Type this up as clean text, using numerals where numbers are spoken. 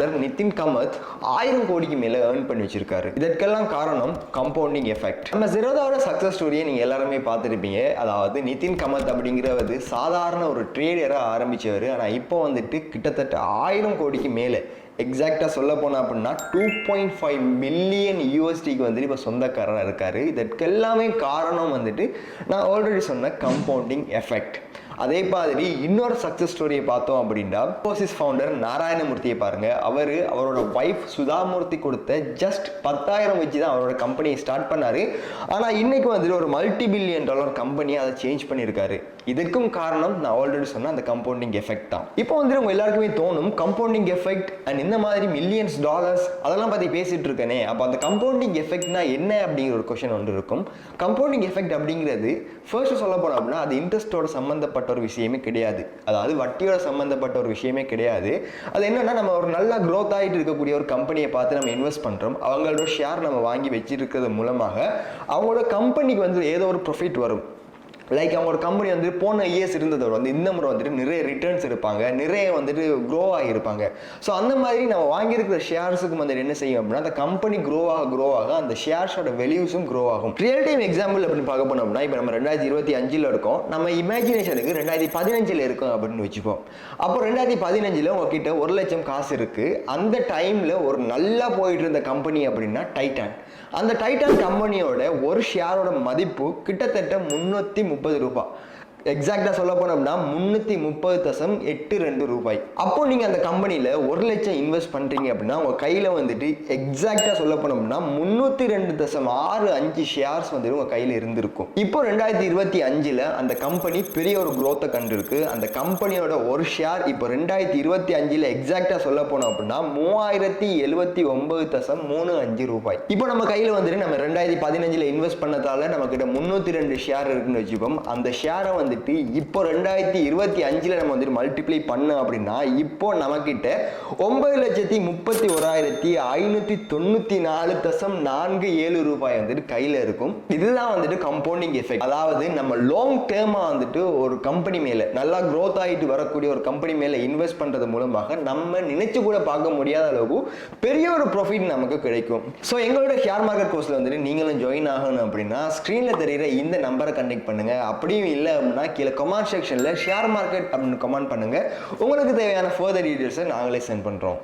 Founder Nitin cometh 1000 கோடிக்கு மேல earn பண்ணி வச்சிருக்காரு. இதற்கெல்லாம் காரணம் கம்பவுண்டிங் எஃபெக்ட். நம்ம ஜெரோதாவோட சக்சஸ் ஸ்டோரியை நீங்க எல்லாருமே பார்த்துருப்பீங்க. அதாவது நிதின் கமத் அப்படிங்கிறவர் சாதாரண ஒரு ட்ரேடரா ஆரம்பிச்சவர். ஆனா இப்போ வந்துட்டு கிட்டத்தட்ட 1000 கோடிக்கு மேல, எக்ஸாக்டாக சொல்ல போனால் அப்படின்னா 2.5 மில்லியன் யூஎஸ்டிக்கு வந்துட்டு இப்போ சொந்தக்காரராக இருக்காரு. இதற்கு எல்லாமே காரணம் வந்துட்டு நான் ஆல்ரெடி சொன்ன கம்பவுண்டிங் எஃபெக்ட். அதே மாதிரி இன்னொரு சக்ஸஸ் ஸ்டோரியை பார்த்தோம் அப்படின்னா இன்ஃபோசிஸ் ஃபவுண்டர் நாராயணமூர்த்தியை பாருங்க. அவரோட ஒய்ஃப் சுதாமூர்த்தி கொடுத்த ஜஸ்ட் 10,000 வச்சு தான் அவரோட கம்பெனியை ஸ்டார்ட் பண்ணாரு. ஆனால் இன்னைக்கு வந்துட்டு ஒரு $multi-billion கம்பெனியை அதை சேஞ்ச் பண்ணியிருக்காரு. இதற்கும் காரணம் நான் ஆல்ரெடி சொன்ன அந்த கம்பவுண்டிங் எஃபெக்ட் தான். இப்போ வந்துட்டு உங்க எல்லாருக்குமே தோணும் கம்பவுண்டிங் எஃபெக்ட் அண்ட் இந்த மாதிரி மில்லியன்ஸ் டாலர்ஸ் அதெல்லாம் பற்றி பேசிட்டு இருக்கேனே, அப்போ அந்த கம்பவுண்டிங் எஃபெக்ட்னா என்ன அப்படிங்கிற ஒரு கொஸ்டின் ஒன்று இருக்கும். கம்பவுண்டிங் எஃபெக்ட் அப்படிங்கிறது ஃபர்ஸ்ட் சொல்ல போனோம் அப்படின்னா அது இன்ட்ரெஸ்டோட சம்பந்தப்பட்ட ஒரு விஷயமே கிடையாது. அதாவது வட்டியோட சம்பந்தப்பட்ட ஒரு விஷயமே கிடையாது. அது என்னன்னா, நம்ம ஒரு நல்லா க்ரோத் ஆகிட்டு இருக்கக்கூடிய ஒரு கம்பெனியை பார்த்து நம்ம இன்வெஸ்ட் பண்றோம். அவங்களோட ஷேர் நம்ம வாங்கி வச்சிருக்கிறது மூலமாக அவங்களோட கம்பெனிக்கு வந்து ஏதோ ஒரு ப்ராஃபிட் வரும். லைக் அவங்களோட கம்பெனி வந்து போன இயர்ஸ் இருந்ததோட வந்து இந்த முறை வந்துட்டு நிறைய ரிட்டர்ன்ஸ் இருப்பாங்க, நிறைய வந்துட்டு க்ரோ ஆகியிருப்பாங்க. ஸோ அந்த மாதிரி நம்ம வாங்கியிருக்கிற ஷேர்ஸுக்கு வந்துட்டு என்ன செய்யும் அப்படின்னா அந்த கம்பெனி க்ரோ ஆக அந்த ஷேர்ஸோட வேல்யூஸும் க்ரோ ஆகும். ரியல் டைம் எக்ஸாம்பிள் அப்படின்னு பார்க்க போனோம் அப்படின்னா இப்போ நம்ம 2025 இருக்கோம், நம்ம இமேஜினேஷனுக்கு 2015 இருக்கும் அப்படின்னு வச்சுப்போம். அப்போ 2015 உங்ககிட்ட 1 லட்சம் காசு இருக்கு. அந்த டைம்ல ஒரு நல்லா போயிட்டு இருந்த கம்பெனி அப்படின்னா டைட்டான். அந்த டைட்டான் கம்பெனியோட ஒரு ஷேரோட மதிப்பு கிட்டத்தட்ட 330 ரூபாய். எக்ஸாக்டா சொல்ல போனோம்னா 330.82 ரூபாய். அப்போ நீங்க அந்த கம்பெனியில 1 லட்சம் இன்வெஸ்ட் பண்றீங்க அப்படின்னா உங்க கையில வந்துட்டு எக்ஸாக்டா சொல்ல போனோம்னா 302.65 ஷேர்ஸ் வந்து உங்க கையில இருந்திருக்கும். இப்போ 2025 அந்த கம்பெனி பெரிய ஒரு growth கண்டிருக்கு. அந்த கம்பெனியோட ஒரு ஷேர் இப்போ 2025 எக்ஸாக்டா சொல்ல போனோம் அப்படின்னா 3079.35 ரூபாய். இப்போ நம்ம கையில வந்துட்டு நம்ம 2015 இன்வெஸ்ட் பண்ணதால நம்ம கிட்ட 302 ஷேர் இருக்குன்னு வச்சுப்போம். அந்த ஷேரை வந்து இப்போ 2025 நம்ம வந்து மல்டிப்ளை பண்ண அப்படின்னா இப்போ நமக்கிட்ட 9,31,594.47 ரூபாய் வந்துட்டு கையில இருக்கும். இதுதான் வந்துட்டு கம்பவுண்டிங் எஃபெக்ட். அதாவது நம்ம லாங் டேர்மா வந்துட்டு ஒரு கம்பெனி மேல நல்லா growth ஆகிட்டு வரக்கூடிய ஒரு கம்பெனி மேல இன்வெஸ்ட் பண்றது மூலமாக நம்ம நினைச்சு கூட பார்க்க முடியாத அளவுக்கு பெரிய ஒரு ப்ராஃபிட் நமக்கு கிடைக்கும். ஸோ எங்களோட ஷேர் மார்க்கெட் கோர்ஸ்ல வந்துட்டு நீங்களும் ஜாயின் ஆகணும் அப்படின்னா ஸ்கிரீன்ல தெரியுற இந்த நம்பரை கனெக்ட் பண்ணுங்க. அப்படியும் இல்லை அப்படின்னா கீழே கமெண்ட் செக்ஷன்ல ஷேர் மார்க்கெட் அப்படின்னு கமெண்ட் பண்ணுங்க. உங்களுக்கு தேவையான ஃபர்தர் டீடைல்ஸை நாங்களே சென்ட் பண்றோம்.